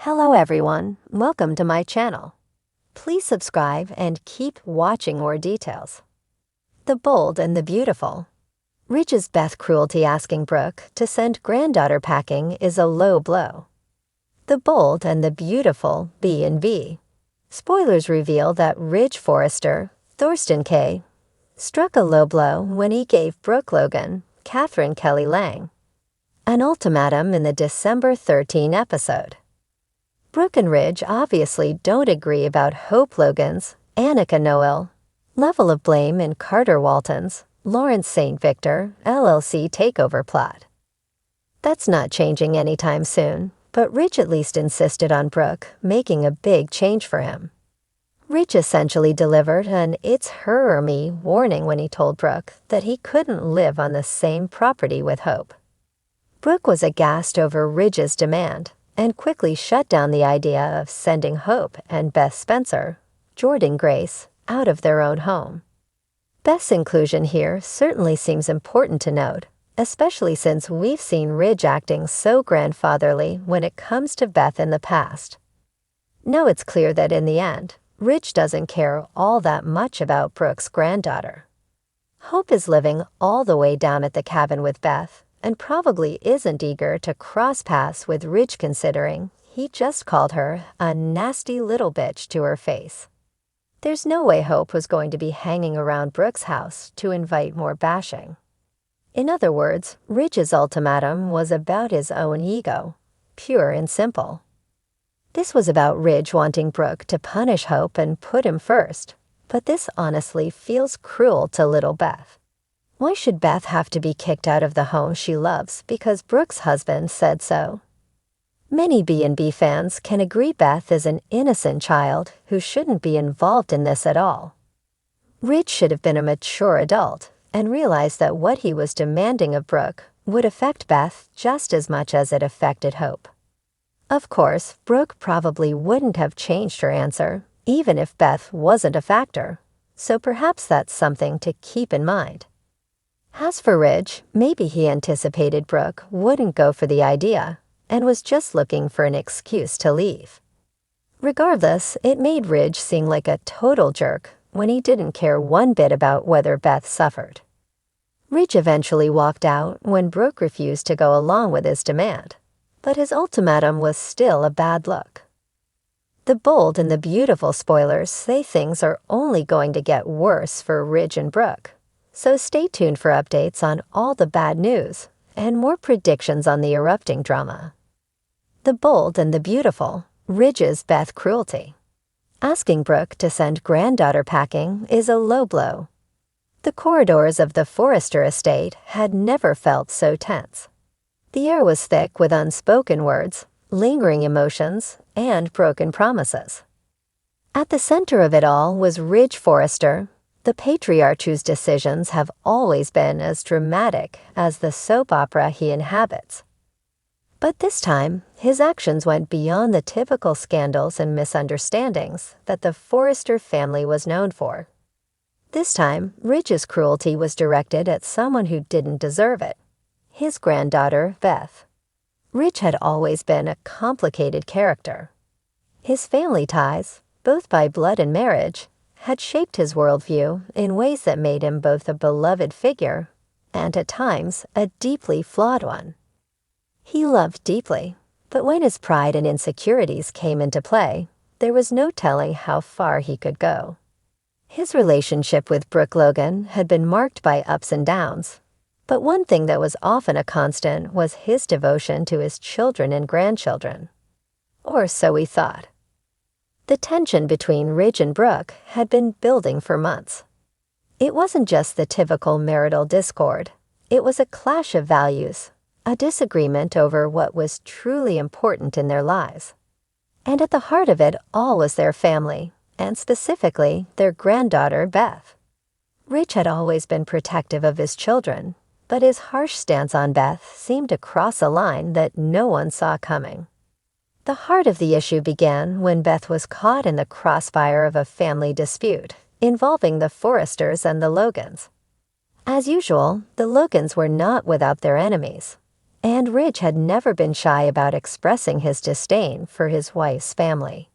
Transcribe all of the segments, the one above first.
Hello everyone, welcome to my channel. Please subscribe and keep watching more details. The Bold and the Beautiful. Ridge's Beth Cruelty asking Brooke to send granddaughter packing is a low blow. The Bold and the Beautiful B&B. Spoilers reveal that Ridge Forrester, Thorsten K., struck a low blow when he gave Brooke Logan, Catherine Kelly Lang, an ultimatum in the December 13 episode. Brooke and Ridge obviously don't agree about Hope Logan's, Annika Noel, level of blame in Carter Walton's, Lawrence St. Victor, LLC takeover plot. That's not changing anytime soon, but Ridge at least insisted on Brooke making a big change for him. Ridge essentially delivered an "it's her or me" warning when he told Brooke that he couldn't live on the same property with Hope. Brooke was aghast over Ridge's demand and quickly shut down the idea of sending Hope and Beth Spencer, Jordan Grace, out of their own home. Beth's inclusion here certainly seems important to note, especially since we've seen Ridge acting so grandfatherly when it comes to Beth in the past. Now it's clear that in the end, Ridge doesn't care all that much about Brooke's granddaughter. Hope is living all the way down at the cabin with Beth, and probably isn't eager to cross paths with Ridge considering he just called her a nasty little bitch to her face. There's no way Hope was going to be hanging around Brooke's house to invite more bashing. In other words, Ridge's ultimatum was about his own ego, pure and simple. This was about Ridge wanting Brooke to punish Hope and put him first, but this honestly feels cruel to little Beth. Why should Beth have to be kicked out of the home she loves because Brooke's husband said so? Many B&B fans can agree Beth is an innocent child who shouldn't be involved in this at all. Ridge should have been a mature adult and realized that what he was demanding of Brooke would affect Beth just as much as it affected Hope. Of course, Brooke probably wouldn't have changed her answer, even if Beth wasn't a factor, so perhaps that's something to keep in mind. As for Ridge, maybe he anticipated Brooke wouldn't go for the idea and was just looking for an excuse to leave. Regardless, it made Ridge seem like a total jerk when he didn't care one bit about whether Beth suffered. Ridge eventually walked out when Brooke refused to go along with his demand, but his ultimatum was still a bad look. The Bold and the Beautiful spoilers say things are only going to get worse for Ridge and Brooke. So stay tuned for updates on all the bad news and more predictions on the erupting drama. The Bold and the Beautiful, Ridge's Beth Cruelty. Asking Brooke to send granddaughter packing is a low blow. The corridors of the Forrester estate had never felt so tense. The air was thick with unspoken words, lingering emotions, and broken promises. At the center of it all was Ridge Forrester, the patriarch whose decisions have always been as dramatic as the soap opera he inhabits. But this time, his actions went beyond the typical scandals and misunderstandings that the Forrester family was known for. This time, Ridge's cruelty was directed at someone who didn't deserve it, his granddaughter, Beth. Ridge had always been a complicated character. His family ties, both by blood and marriage, had shaped his worldview in ways that made him both a beloved figure and, at times, a deeply flawed one. He loved deeply, but when his pride and insecurities came into play, there was no telling how far he could go. His relationship with Brooke Logan had been marked by ups and downs, but one thing that was often a constant was his devotion to his children and grandchildren. Or so he thought. The tension between Ridge and Brooke had been building for months. It wasn't just the typical marital discord. It was a clash of values, a disagreement over what was truly important in their lives. And at the heart of it all was their family, and specifically their granddaughter, Beth. Ridge had always been protective of his children, but his harsh stance on Beth seemed to cross a line that no one saw coming. The heart of the issue began when Beth was caught in the crossfire of a family dispute involving the Forresters and the Logans. As usual, the Logans were not without their enemies, and Ridge had never been shy about expressing his disdain for his wife's family.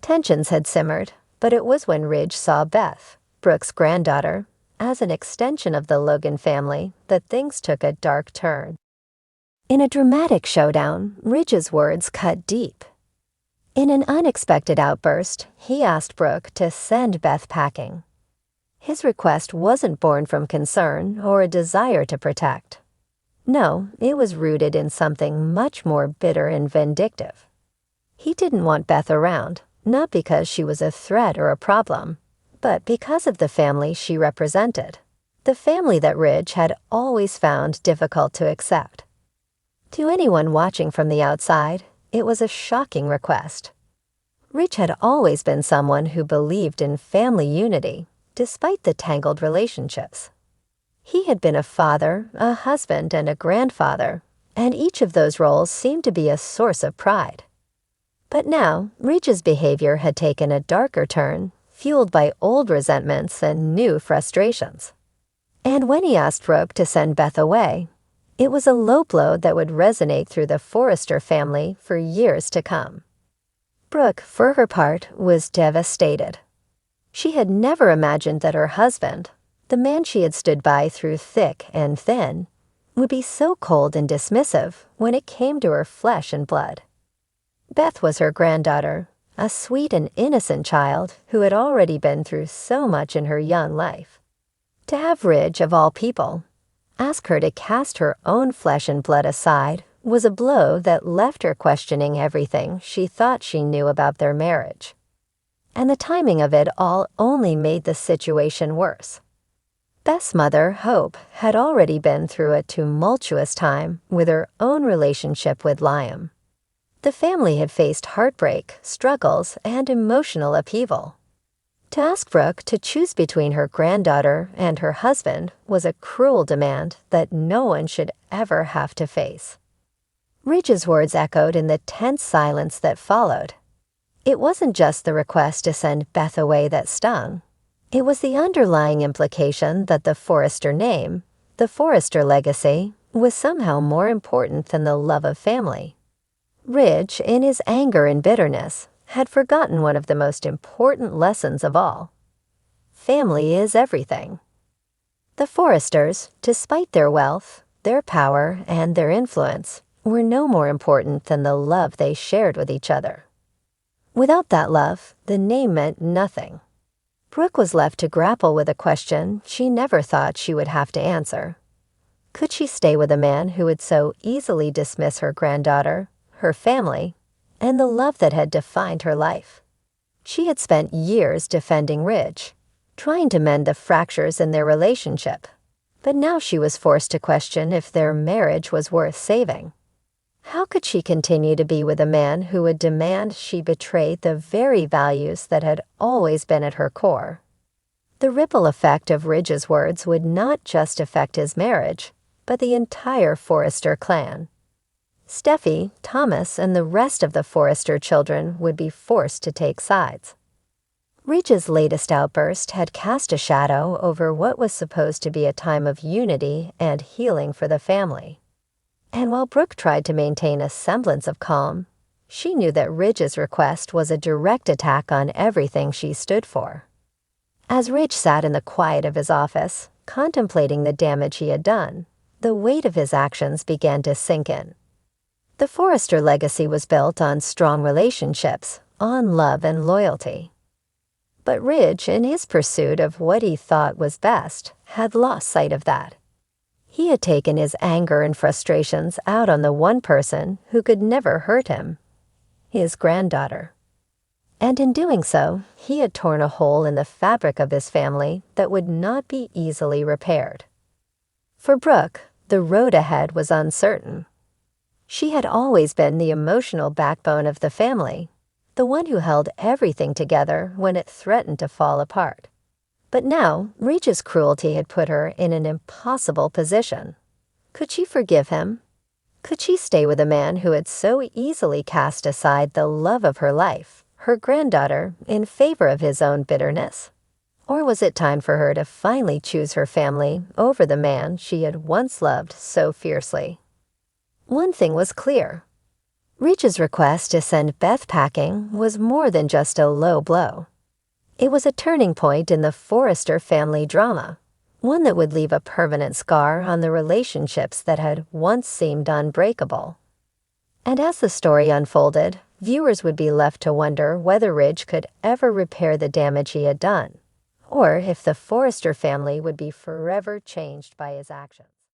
Tensions had simmered, but it was when Ridge saw Beth, Brooke's granddaughter, as an extension of the Logan family that things took a dark turn. In a dramatic showdown, Ridge's words cut deep. In an unexpected outburst, he asked Brooke to send Beth packing. His request wasn't born from concern or a desire to protect. No, it was rooted in something much more bitter and vindictive. He didn't want Beth around, not because she was a threat or a problem, but because of the family she represented, the family that Ridge had always found difficult to accept. To anyone watching from the outside, it was a shocking request. Ridge had always been someone who believed in family unity, despite the tangled relationships. He had been a father, a husband, and a grandfather, and each of those roles seemed to be a source of pride. But now, Ridge's behavior had taken a darker turn, fueled by old resentments and new frustrations. And when he asked Brooke to send Beth away, it was a low blow that would resonate through the Forrester family for years to come. Brooke, for her part, was devastated. She had never imagined that her husband, the man she had stood by through thick and thin, would be so cold and dismissive when it came to her flesh and blood. Beth was her granddaughter, a sweet and innocent child who had already been through so much in her young life. To have Ridge, of all people, ask her to cast her own flesh and blood aside was a blow that left her questioning everything she thought she knew about their marriage. And the timing of it all only made the situation worse. Beth's mother, Hope, had already been through a tumultuous time with her own relationship with Liam. The family had faced heartbreak, struggles, and emotional upheaval. To ask Brooke to choose between her granddaughter and her husband was a cruel demand that no one should ever have to face. Ridge's words echoed in the tense silence that followed. It wasn't just the request to send Beth away that stung. It was the underlying implication that the Forrester name, the Forrester legacy, was somehow more important than the love of family. Ridge, in his anger and bitterness, had forgotten one of the most important lessons of all. Family is everything. The Forresters, despite their wealth, their power, and their influence, were no more important than the love they shared with each other. Without that love, the name meant nothing. Brooke was left to grapple with a question she never thought she would have to answer. Could she stay with a man who would so easily dismiss her granddaughter, her family, and the love that had defined her life? She had spent years defending Ridge, trying to mend the fractures in their relationship, but now she was forced to question if their marriage was worth saving. How could she continue to be with a man who would demand she betray the very values that had always been at her core? The ripple effect of Ridge's words would not just affect his marriage, but the entire Forrester clan. Steffi, Thomas, and the rest of the Forrester children would be forced to take sides. Ridge's latest outburst had cast a shadow over what was supposed to be a time of unity and healing for the family. And while Brooke tried to maintain a semblance of calm, she knew that Ridge's request was a direct attack on everything she stood for. As Ridge sat in the quiet of his office, contemplating the damage he had done, the weight of his actions began to sink in. The Forrester legacy was built on strong relationships, on love and loyalty. But Ridge, in his pursuit of what he thought was best, had lost sight of that. He had taken his anger and frustrations out on the one person who could never hurt him, his granddaughter. And in doing so, he had torn a hole in the fabric of his family that would not be easily repaired. For Brooke, the road ahead was uncertain. She had always been the emotional backbone of the family, the one who held everything together when it threatened to fall apart. But now, Ridge's cruelty had put her in an impossible position. Could she forgive him? Could she stay with a man who had so easily cast aside the love of her life, her granddaughter, in favor of his own bitterness? Or was it time for her to finally choose her family over the man she had once loved so fiercely? One thing was clear. Ridge's request to send Beth packing was more than just a low blow. It was a turning point in the Forrester family drama, one that would leave a permanent scar on the relationships that had once seemed unbreakable. And as the story unfolded, viewers would be left to wonder whether Ridge could ever repair the damage he had done, or if the Forrester family would be forever changed by his actions.